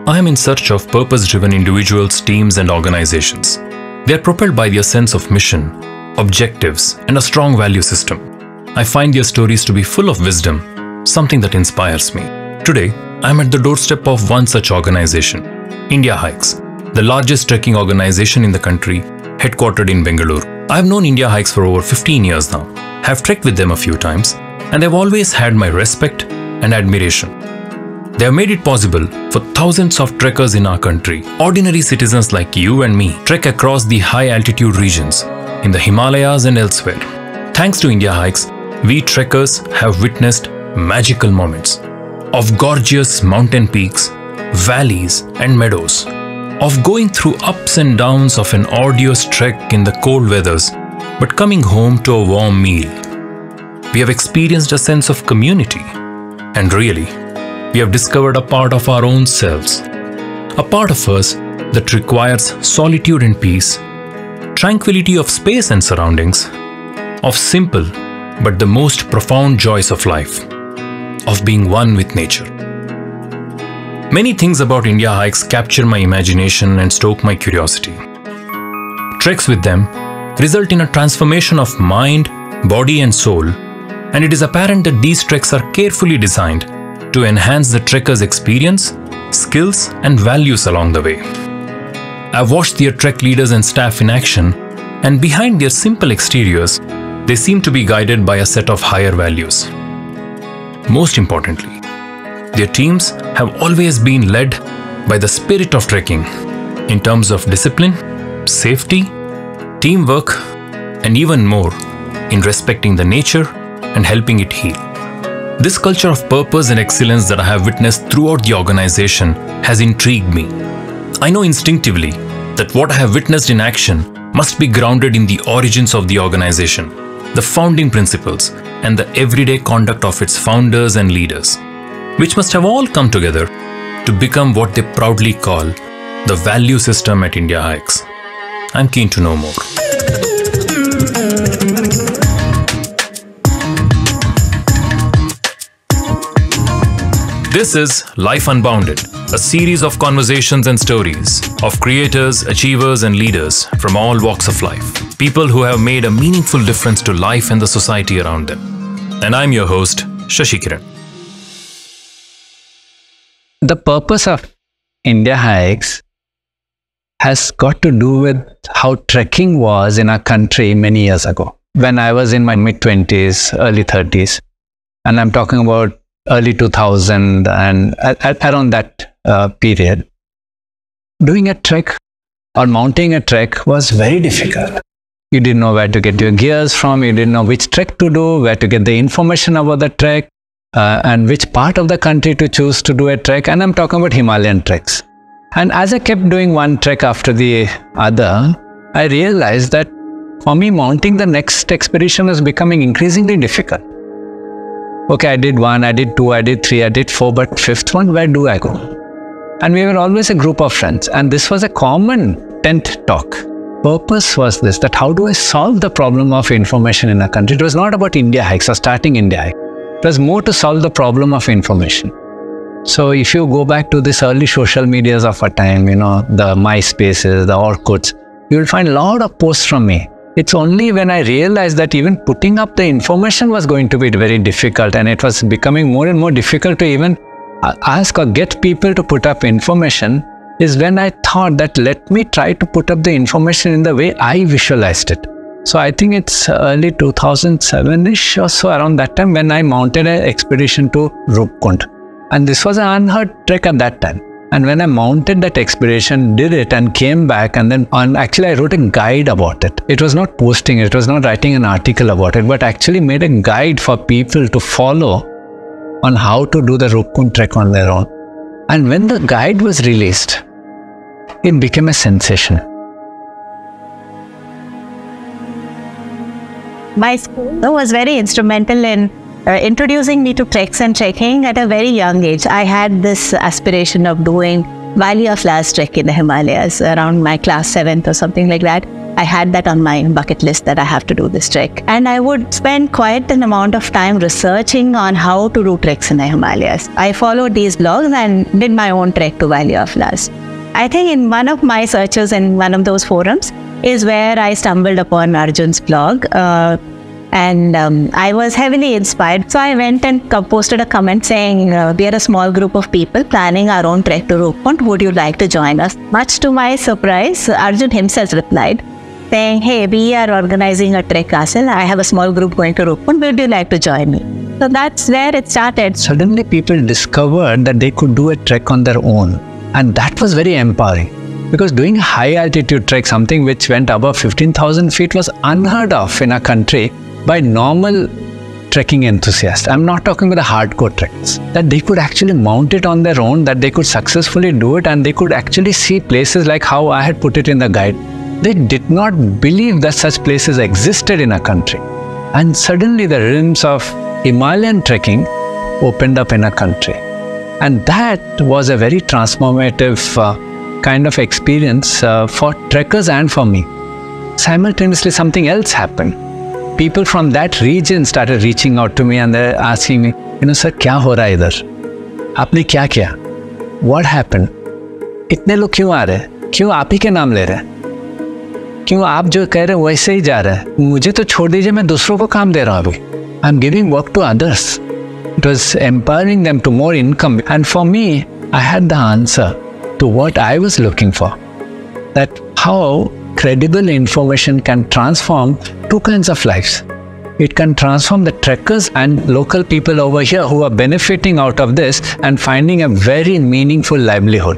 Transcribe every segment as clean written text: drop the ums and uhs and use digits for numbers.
I am in search of purpose-driven individuals, teams, and organizations. They are propelled by their sense of mission, objectives, and a strong value system. I find their stories to be full of wisdom, something that inspires me. Today, I am at the doorstep of one such organization, Indiahikes, the largest trekking organization in the country, headquartered in Bengaluru. I have known Indiahikes for over 15 years now, have trekked with them a few times, and have always had my respect and admiration. They have made it possible for thousands of trekkers in our country, ordinary citizens like you and me, trek across the high-altitude regions in the Himalayas and elsewhere. Thanks to Indiahikes, we trekkers have witnessed magical moments of gorgeous mountain peaks, valleys, and meadows, of going through ups and downs of an arduous trek in the cold weathers, but coming home to a warm meal. We have experienced a sense of community, and really, we have discovered a part of our own selves, a part of us that requires solitude and peace, tranquility of space and surroundings, of simple but the most profound joys of life, of being one with nature. Many things about Indiahikes capture my imagination and stoke my curiosity. Treks with them result in a transformation of mind, body, and soul, and it is apparent that these treks are carefully designed to enhance the trekker's experience, skills, and values along the way. I've watched their trek leaders and staff in action, and behind their simple exteriors, they seem to be guided by a set of higher values. Most importantly, their teams have always been led by the spirit of trekking in terms of discipline, safety, teamwork, and even more in respecting the nature and helping it heal. This culture of purpose and excellence that I have witnessed throughout the organization has intrigued me. I know instinctively that what I have witnessed in action must be grounded in the origins of the organization, the founding principles, and the everyday conduct of its founders and leaders, which must have all come together to become what they proudly call the value system at Indiahikes. I'm keen to know more. This is Life Unbounded, a series of conversations and stories of creators, achievers, and leaders from all walks of life. People who have made a meaningful difference to life and the society around them. And I'm your host, Shashikiran. The purpose of Indiahikes has got to do with how trekking was in our country many years ago. When I was in my mid-20s, early 30s, and I'm talking about early 2000 and around that period, doing a trek or mounting a trek was very difficult. You didn't know where to get your gears from, you didn't know which trek to do, where to get the information about the trek, and which part of the country to choose to do a trek. And I'm talking about Himalayan treks. And as I kept doing one trek after the other, I realized that for me, mounting the next expedition was becoming increasingly difficult. Okay, I did one, I did two, I did three, I did four, but fifth one, where do I go? And we were always a group of friends, and this was a common tent talk. Purpose was this, that how do I solve the problem of information in a country? It was not about Indiahikes or starting Indiahikes. It was more to solve the problem of information. So if you go back to this early social medias of our time, you know, the MySpaces, the Orkuts, you will find a lot of posts from me. It's only when I realized that even putting up the information was going to be very difficult, and it was becoming more and more difficult to even ask or get people to put up information, is when I thought that let me try to put up the information in the way I visualized it. So I think it's early 2007-ish or so, around that time, when I mounted an expedition to Rupkund. And this was an unheard trek at that time. And when I mounted that expedition, did it and came back, and then actually I wrote a guide about it. It was not posting it, was not writing an article about it, but actually made a guide for people to follow on how to do the Rupkund trek on their own. And when the guide was released, it became a sensation. My school was very instrumental in introducing me to treks and trekking at a very young age. I had this aspiration of doing Valley of Last trek in the Himalayas around my class 7th or something like that. I had that on my bucket list that I have to do this trek. And I would spend quite an amount of time researching on how to do treks in the Himalayas. I followed these blogs and did my own trek to Valley of Flowers. I think in one of my searches in one of those forums is where I stumbled upon Arjun's blog. I was heavily inspired. So I went and posted a comment saying, we are a small group of people planning our own trek to Roopkund. Would you like to join us? Much to my surprise, Arjun himself replied, saying, hey, we are organizing a trek castle. I have a small group going to Roopkund. Would you like to join me? So that's where it started. Suddenly people discovered that they could do a trek on their own. And that was very empowering. Because doing a high altitude trek, something which went above 15,000 feet, was unheard of in our country by normal trekking enthusiasts. I'm not talking about the hardcore trekkers. That they could actually mount it on their own, that they could successfully do it, and they could actually see places like how I had put it in the guide. They did not believe that such places existed in our country. And suddenly the realms of Himalayan trekking opened up in our country. And that was a very transformative kind of experience for trekkers and for me. Simultaneously, something else happened. People from that region started reaching out to me and they're asking me, sir, kya ho raha hai idhar? Aapne kya kiya? What happened? Itne log kyun aa rahe? Kyun aap hi ke naam le rahe? Kyun aap jo keh rahe waise hi ja raha hai? Mujhe to chhod dijiye, main dusron ko kaam de raha hu abhi. I'm giving work to others. It was empowering them to more income. And for me, I had the answer to what I was looking for. That how credible information can transform two kinds of lives. It can transform the trekkers and local people over here who are benefiting out of this and finding a very meaningful livelihood.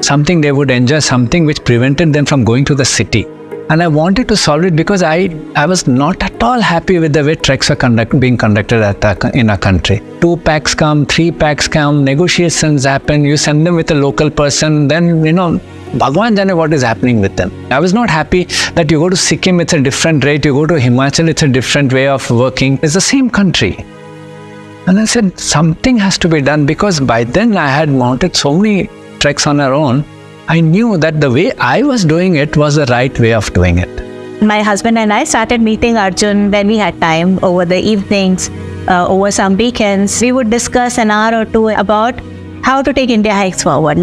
Something they would enjoy, something which prevented them from going to the city. And I wanted to solve it because I was not at all happy with the way treks are being conducted in our country. 2 packs come, 3 packs come, negotiations happen, you send them with a local person, then, Bhagwan jane what is happening with them. I was not happy that you go to Sikkim, it's a different rate, you go to Himachal, it's a different way of working. It's the same country. And I said, something has to be done, because by then I had mounted so many treks on our own. I knew that the way I was doing it was the right way of doing it. My husband and I started meeting Arjun when we had time over the evenings, over some weekends. We would discuss an hour or two about how to take Indiahikes forward.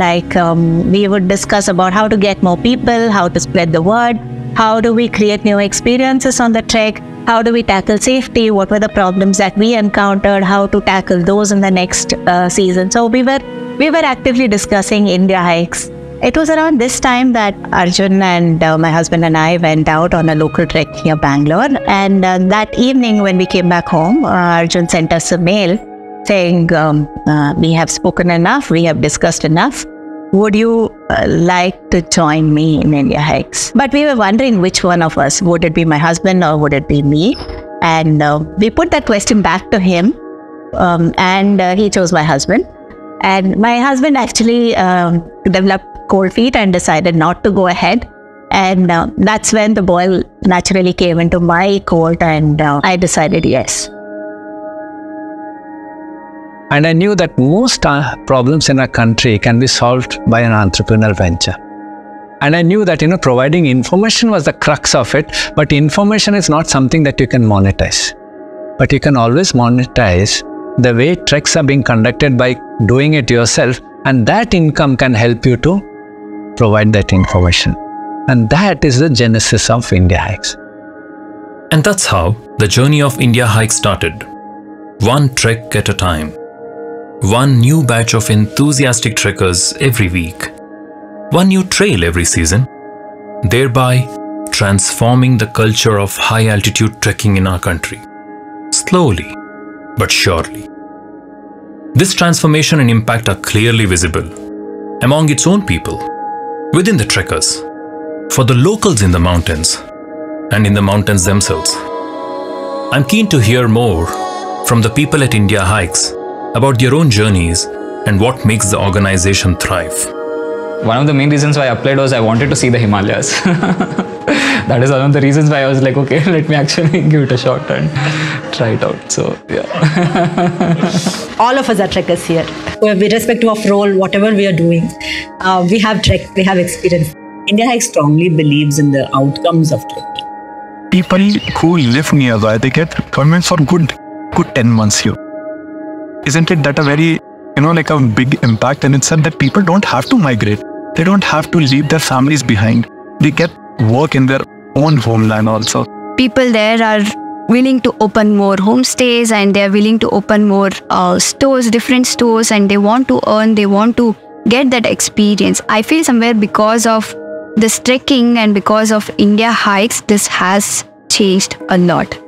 We would discuss about how to get more people, how to spread the word, how do we create new experiences on the trek, how do we tackle safety, what were the problems that we encountered, how to tackle those in the next season. So we were actively discussing Indiahikes. It was around this time that Arjun and my husband and I went out on a local trek near Bangalore. And that evening when we came back home, Arjun sent us a mail saying, we have spoken enough, we have discussed enough. Would you like to join me in Indiahikes? But we were wondering which one of us. Would it be my husband or would it be me? And we put that question back to him and he chose my husband. And my husband actually developed cold feet and decided not to go ahead. And that's when the ball naturally came into my court and I decided yes. And I knew that most problems in our country can be solved by an entrepreneurial venture. And I knew that, providing information was the crux of it, but information is not something that you can monetize. But you can always monetize the way treks are being conducted by doing it yourself, and that income can help you to provide that information. And that is the genesis of Indiahikes. And that's how the journey of Indiahikes started. One trek at a time. One new batch of enthusiastic trekkers every week. One new trail every season. Thereby transforming the culture of high altitude trekking in our country. Slowly but surely. This transformation and impact are clearly visible among its own people, within the trekkers, for the locals in the mountains, and in the mountains themselves. I'm keen to hear more from the people at Indiahikes about their own journeys and what makes the organization thrive. One of the main reasons why I applied was I wanted to see the Himalayas. That is one of the reasons why I was like, okay, let me actually give it a shot and try it out. So, yeah. All of us are trekkers here. Irrespective of role, whatever we are doing, we have trekked, we have experience. Indiahikes strongly believes in the outcomes of trekking. People who live nearby, they get employment for good 10 months here. Isn't it that a very, like a big impact in itself, that people don't have to migrate. They don't have to leave their families behind. They get work in their own homeland also. People there are willing to open more homestays, and they're willing to open more stores, different stores, and they want to earn, they want to get that experience. I feel somewhere because of this trekking and because of Indiahikes, this has changed a lot.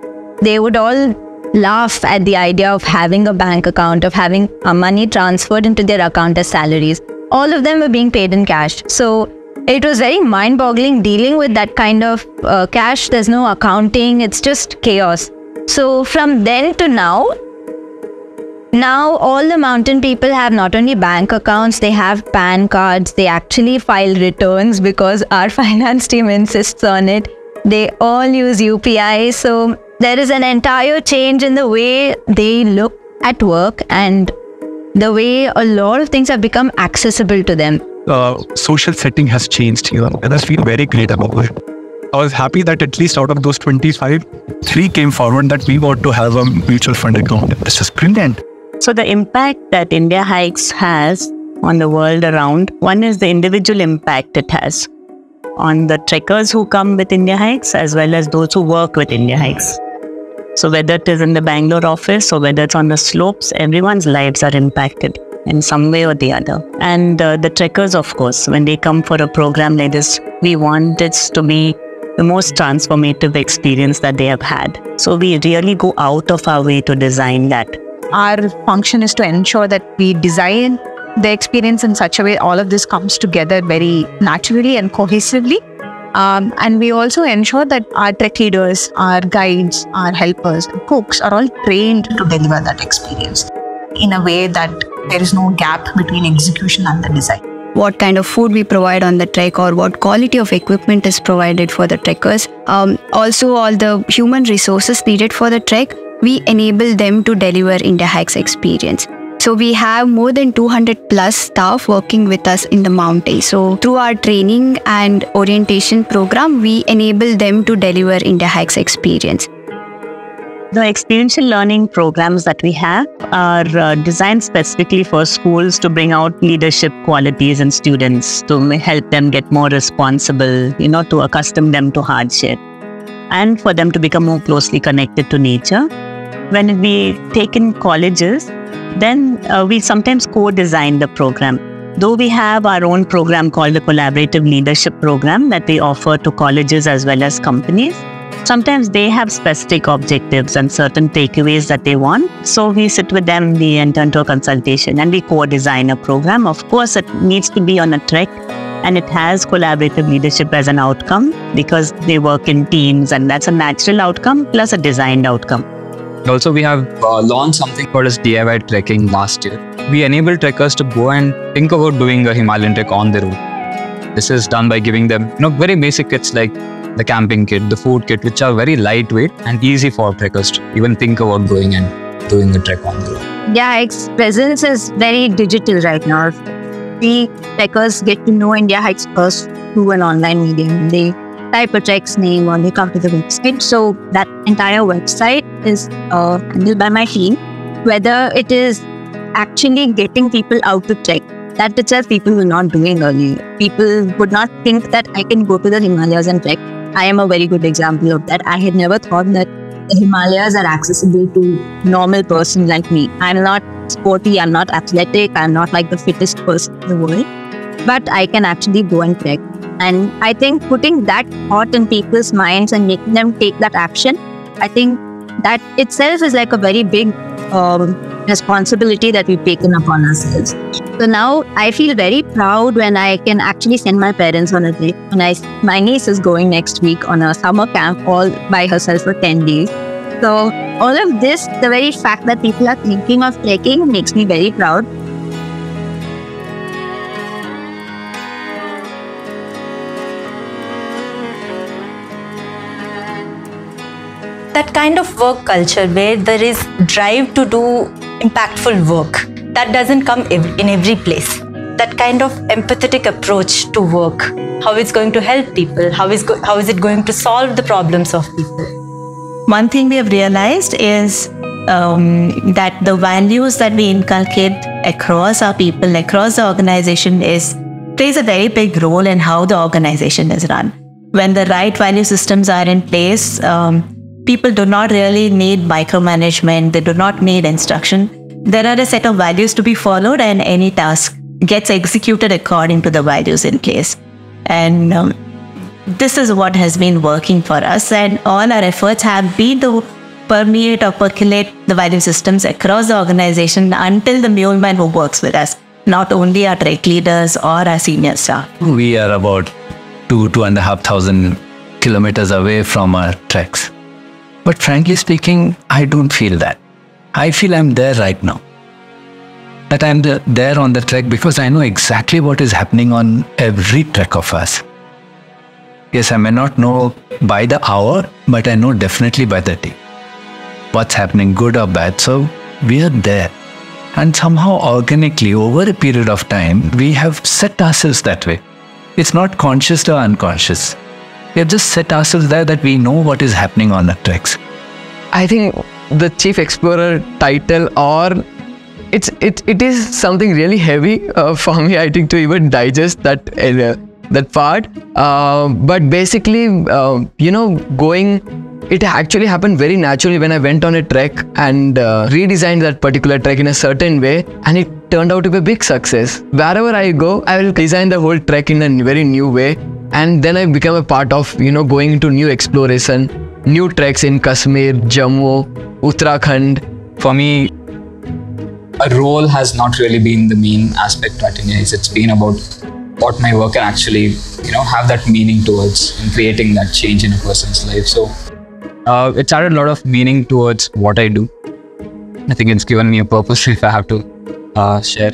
They would all laugh at the idea of having a bank account, of having money transferred into their account as salaries. All of them were being paid in cash. So it was very mind-boggling dealing with that kind of cash. There's no accounting. It's just chaos. So from then to now all the mountain people have not only bank accounts, they have PAN cards. They actually file returns because our finance team insists on it. They all use UPI. So there is an entire change in the way they look at work and the way a lot of things have become accessible to them. Social setting has changed here, and I feel very great about it. I was happy that at least out of those 25, 3 came forward that we want to have a mutual fund account. This is brilliant. So the impact that Indiahikes has on the world around, one is the individual impact it has on the trekkers who come with Indiahikes as well as those who work with Indiahikes. So whether it is in the Bangalore office or whether it's on the slopes, everyone's lives are impacted in some way or the other. And the trekkers, of course, when they come for a program like this, we want it to be the most transformative experience that they have had. So we really go out of our way to design that. Our function is to ensure that we design the experience in such a way all of this comes together very naturally and cohesively. And we also ensure that our trek leaders, our guides, our helpers, cooks are all trained to deliver that experience in a way that there is no gap between execution and the design. What kind of food we provide on the trek, or what quality of equipment is provided for the trekkers. Also, all the human resources needed for the trek, we enable them to deliver Indiahikes experience. So we have more than 200 plus staff working with us in the mountains. So through our training and orientation program, we enable them to deliver Indiahikes experience. The experiential learning programs that we have are designed specifically for schools to bring out leadership qualities in students, to help them get more responsible, to accustom them to hardship, and for them to become more closely connected to nature. When we take in colleges, then we sometimes co-design the program. Though we have our own program called the Collaborative Leadership Program that we offer to colleges as well as companies, sometimes they have specific objectives and certain takeaways that they want. So we sit with them, we enter into a consultation and we co-design a program. Of course, it needs to be on a trek and it has collaborative leadership as an outcome because they work in teams, and that's a natural outcome plus a designed outcome. Also, we have launched something called as DIY trekking last year. We enable trekkers to go and think about doing a Himalayan trek on their own. This is done by giving them very basic kits like the camping kit, the food kit, which are very lightweight and easy for trekkers to even think about going and doing a trek on their own. Indiahikes' presence is very digital right now. We trekkers get to know Indiahikes first through an online medium. They type a trek's name or they come to the website. So that entire website is handled by my team. Whether it is actually getting people out to trek, that itself people were not doing earlier. People would not think that I can go to the Himalayas and trek. I am a very good example of that. I had never thought that the Himalayas are accessible to normal person like me. I'm not sporty, I'm not athletic, I'm not like the fittest person in the world, but I can actually go and trek. And I think putting that thought in people's minds and making them take that action, I think that itself is like a very big responsibility that we've taken upon ourselves. So now I feel very proud when I can actually send my parents on a trip. My niece is going next week on a summer camp all by herself for 10 days. So all of this, the very fact that people are thinking of trekking makes me very proud. That kind of work culture where there is drive to do impactful work, that doesn't come in every place. That that kind of empathetic approach to work, how it's going to help people, how is it going to solve the problems of people. One thing we have realized is that the values that we inculcate across our people, across the organization plays a very big role in how the organization is run. When the right value systems are in place, people do not really need micromanagement, they do not need instruction. There are a set of values to be followed and any task gets executed according to the values in place. And this is what has been working for us, and all our efforts have been to permeate or percolate the value systems across the organization until the muleman who works with us, not only our trek leaders or our senior staff. We are about 2,500 kilometers away from our treks. But frankly speaking, I don't feel that. I feel I'm there right now. That I'm there on the trek because I know exactly what is happening on every trek of us. Yes, I may not know by the hour, but I know definitely by the day what's happening, good or bad. So we are there. And somehow organically, over a period of time, we have set ourselves that way. It's not conscious or unconscious. We have just set ourselves there that we know what is happening on the treks. I think the Chief Explorer title, or it is something really heavy for me, I think, to even digest that part. But basically, it actually happened very naturally when I went on a trek and redesigned that particular trek in a certain way, and it turned out to be a big success. Wherever I go, I will design the whole trek in a very new way, and then I become a part of going into new exploration, new treks in Kashmir, Jammu, Uttarakhand. For me, a role has not really been the main aspect at Indiahikes. It's been about what my work can actually have that meaning towards in creating that change in a person's life. So it's added a lot of meaning towards what I do. I think it's given me a purpose, if I have to share.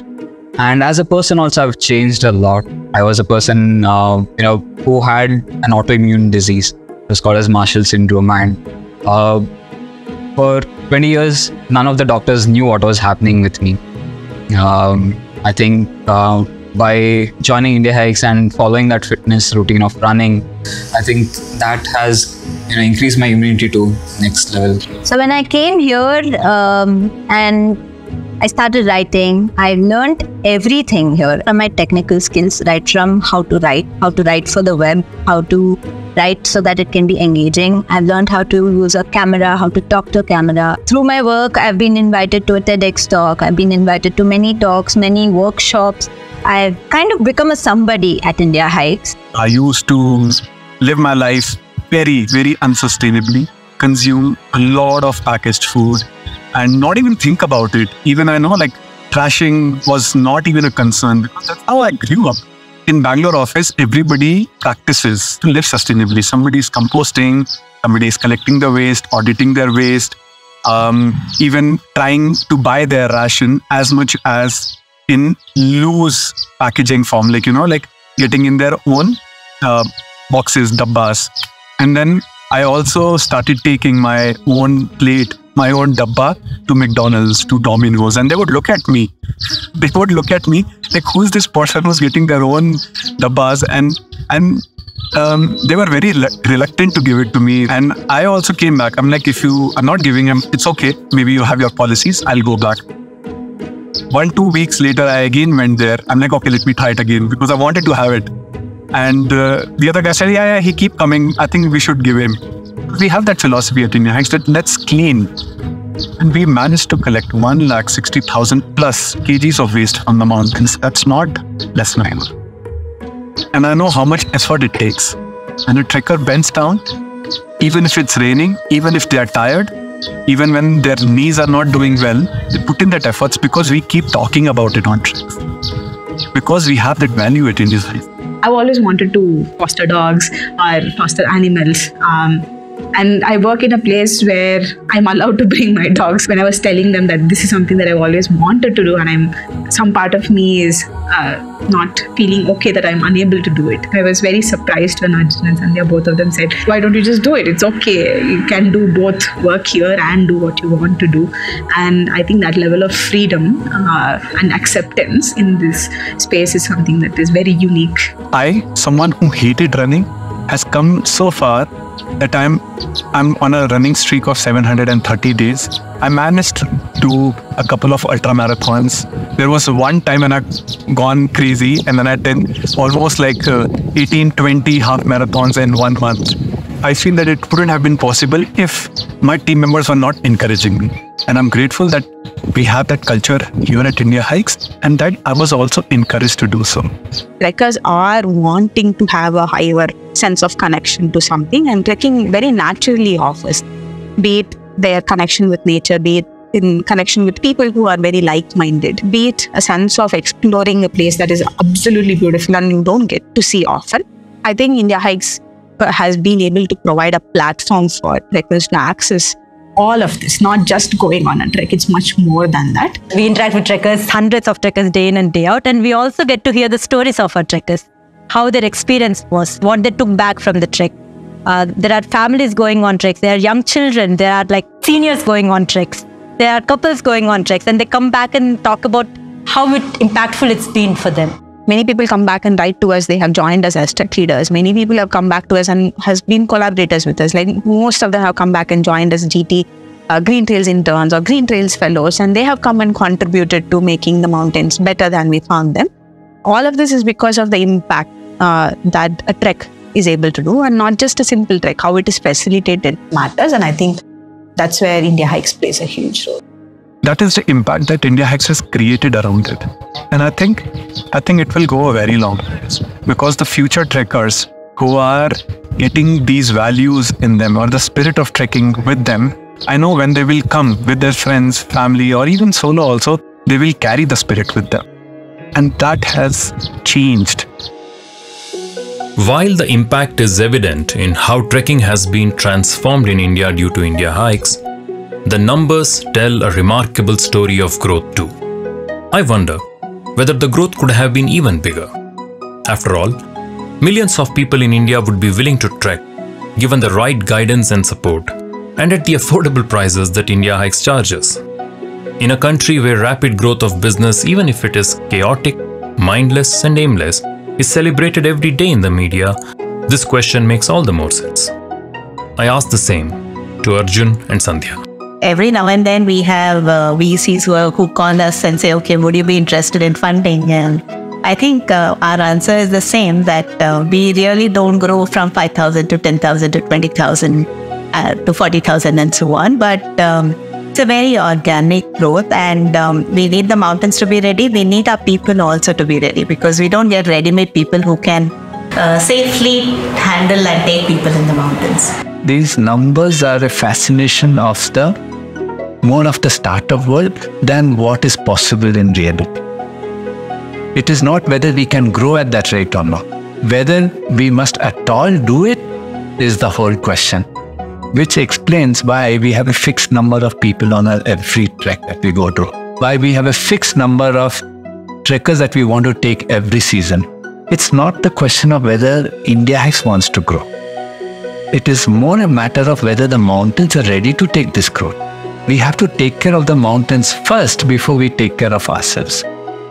And as a person also, I've changed a lot. I was a person who had an autoimmune disease. It was called as Marshall syndrome, and for 20 years none of the doctors knew what was happening with me. I think by joining Indiahikes and following that fitness routine of running, I think that has increased my immunity to next level. So when I came here and I started writing, I learned everything here from my technical skills, right from how to write for the web, how to write so that it can be engaging. I've learned how to use a camera, how to talk to a camera. Through my work, I've been invited to a TEDx talk. I've been invited to many talks, many workshops. I've kind of become a somebody at Indiahikes. I used to live my life very, very unsustainably, consume a lot of packaged food and not even think about it. Even I know trashing was not even a concern because that's how I grew up. In Bangalore office, everybody practices to live sustainably. Somebody is composting, somebody is collecting the waste, auditing their waste, even trying to buy their ration as much as in loose packaging form, getting in their own boxes, dabbas. And then I also started taking my own plate, my own dabba to McDonald's, to Domino's, and they would look at me. They would look at me like, who's this person who's getting their own dabbas? And they were very reluctant to give it to me. And I also came back. I'm like, if you are not giving them, it's okay. Maybe you have your policies. I'll go back. 1-2 weeks later, I again went there. I'm like, okay, let me try it again because I wanted to have it. And the other guy said, yeah, he keep coming. I think we should give him. We have that philosophy at Indiahikes that let's clean. And we managed to collect 160,000 plus kgs of waste from the mountains. That's not less than. And I know how much effort it takes. And a trekker bends down, even if it's raining, even if they are tired, even when their knees are not doing well, they put in that efforts because we keep talking about it on treks. Because we have that value at Indiahikes. I've always wanted to foster dogs or foster animals. And I work in a place where I'm allowed to bring my dogs. When I was telling them that this is something that I've always wanted to do, and some part of me is not feeling okay that I'm unable to do it. I was very surprised when Arjun and Sandhya, both of them said, why don't you just do it? It's okay. You can do both, work here and do what you want to do. And I think that level of freedom and acceptance in this space is something that is very unique. Someone who hated running, has come so far that I'm on a running streak of 730 days. I managed to do a couple of ultra marathons. There was one time when I've gone crazy, and then I did almost like 18, 20 half marathons in 1 month. I feel that it wouldn't have been possible if my team members were not encouraging me. And I'm grateful that we have that culture here at Indiahikes, and that I was also encouraged to do so. Trekkers are wanting to have a higher sense of connection to something, and trekking very naturally offers, be it their connection with nature, be it in connection with people who are very like-minded, be it a sense of exploring a place that is absolutely beautiful and you don't get to see often. I think Indiahikes has been able to provide a platform for trekkers to access all of this, not just going on a trek. It's much more than that. We interact with trekkers, hundreds of trekkers day in and day out, and we also get to hear the stories of our trekkers, how their experience was, what they took back from the trek. There are families going on treks, there are young children, there are like seniors going on treks, there are couples going on treks, and they come back and talk about how impactful it's been for them. Many people come back and write to us. They have joined us as tech leaders. Many people have come back to us and has been collaborators with us. Like most of them have come back and joined as GT, Green Trails interns or Green Trails fellows, and they have come and contributed to making the mountains better than we found them. All of this is because of the impact that a trek is able to do, and not just a simple trek. How it is facilitated matters, and I think that's where Indiahikes plays a huge role. That is the impact that Indiahikes has created around it. And I think it will go a very long way, because the future trekkers who are getting these values in them, or the spirit of trekking with them, I know when they will come with their friends, family, or even solo also, they will carry the spirit with them. And that has changed. While the impact is evident in how trekking has been transformed in India due to Indiahikes, the numbers tell a remarkable story of growth too. I wonder whether the growth could have been even bigger. After all, millions of people in India would be willing to trek, given the right guidance and support, and at the affordable prices that Indiahikes charges. In a country where rapid growth of business, even if it is chaotic, mindless and aimless, is celebrated every day in the media, this question makes all the more sense. I ask the same to Arjun and Sandhya. Every now and then we have VCs who call us and say, okay, would you be interested in funding? And I think our answer is the same, that we really don't grow from 5,000 to 10,000 to 20,000 to 40,000 and so on. But it's a very organic growth, and we need the mountains to be ready. We need our people also to be ready, because we don't get ready-made people who can safely handle and take people in the mountains. These numbers are a fascination of more of the startup world than what is possible in reality. It is not whether we can grow at that rate or not. Whether we must at all do it is the whole question, which explains why we have a fixed number of people on every trek that we go through, why we have a fixed number of trekkers that we want to take every season. It's not the question of whether Indiahikes wants to grow. It is more a matter of whether the mountains are ready to take this growth. We have to take care of the mountains first before we take care of ourselves.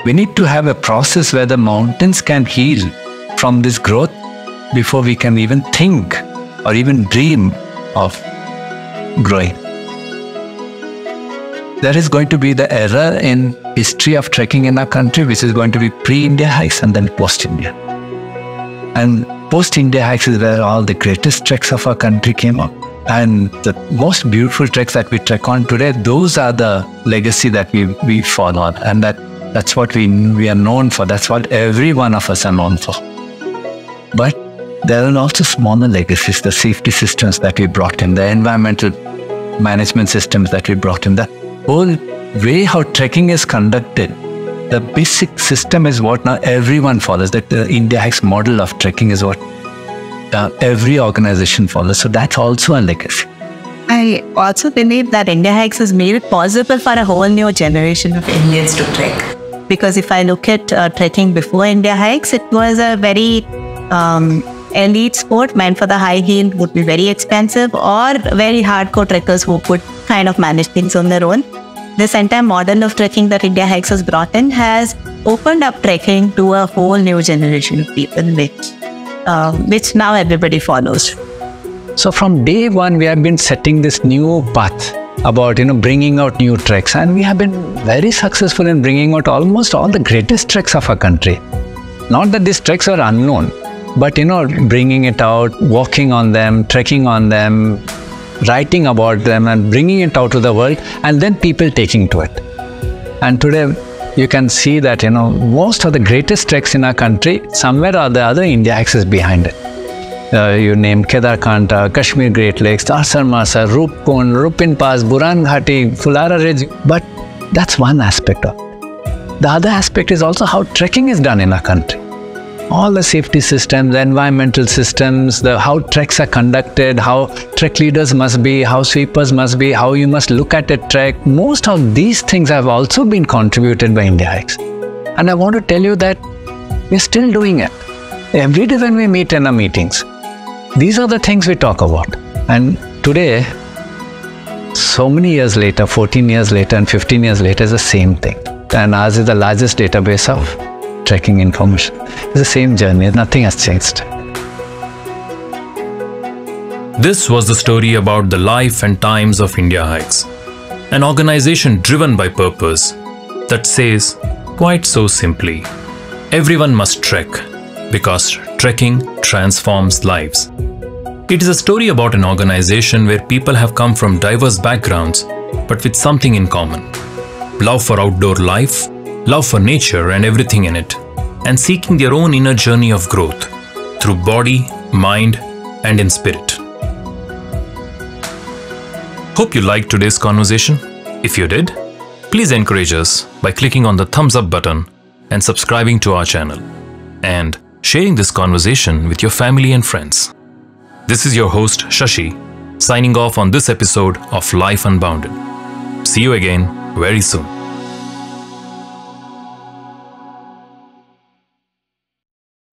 We need to have a process where the mountains can heal from this growth before we can even think or even dream of growing. There is going to be the era in history of trekking in our country, which is going to be pre-Indiahikes and then post-India. And post-Indiahikes is where all the greatest treks of our country came up. And the most beautiful treks that we trek on today, those are the legacy that we follow on. And that's what we are known for. That's what every one of us are known for. But there are also smaller legacies, the safety systems that we brought in, the environmental management systems that we brought in, the whole way how trekking is conducted. The basic system is what now everyone follows, that the Indiahikes model of trekking is what every organization follows. So that's also a legacy. I also believe that Indiahikes has made it possible for a whole new generation of Indians to trek. Because if I look at trekking before Indiahikes, it was a very elite sport meant for the high heel, would be very expensive, or very hardcore trekkers who could kind of manage things on their own. This entire model of trekking that Indiahikes has brought in has opened up trekking to a whole new generation of people, which now everybody follows. So from day one, we have been setting this new path about bringing out new treks, and we have been very successful in bringing out almost all the greatest treks of our country. Not that these treks are unknown, but bringing it out, walking on them, trekking on them, writing about them, and bringing it out to the world, and then people taking to it. And today you can see that most of the greatest treks in our country, somewhere or the other, Indiahikes is behind it. You name Kedarkanta, Kashmir Great Lakes, Tarsar Masar, Rupkund, Rupin Pass, Buran Ghati, Fulara Ridge. But that's one aspect of it. The other aspect is also how trekking is done in our country. All the safety systems, the environmental systems, how treks are conducted, how trek leaders must be, how sweepers must be, how you must look at a trek. Most of these things have also been contributed by Indiahikes. And I want to tell you that we're still doing it. Every day when we meet in our meetings, these are the things we talk about. And today, so many years later, 14 years later and 15 years later, is the same thing. And ours is the largest database of trekking information. It's the same journey. Nothing has changed. This was the story about the life and times of Indiahikes, an organization driven by purpose that says, quite so simply, everyone must trek, because trekking transforms lives. It is a story about an organization where people have come from diverse backgrounds, but with something in common: love for outdoor life, love for nature and everything in it, and seeking their own inner journey of growth through body, mind, and in spirit. Hope you liked today's conversation. If you did, please encourage us by clicking on the thumbs up button and subscribing to our channel, and sharing this conversation with your family and friends. This is your host Shashi, signing off on this episode of Life Unbounded. See you again very soon.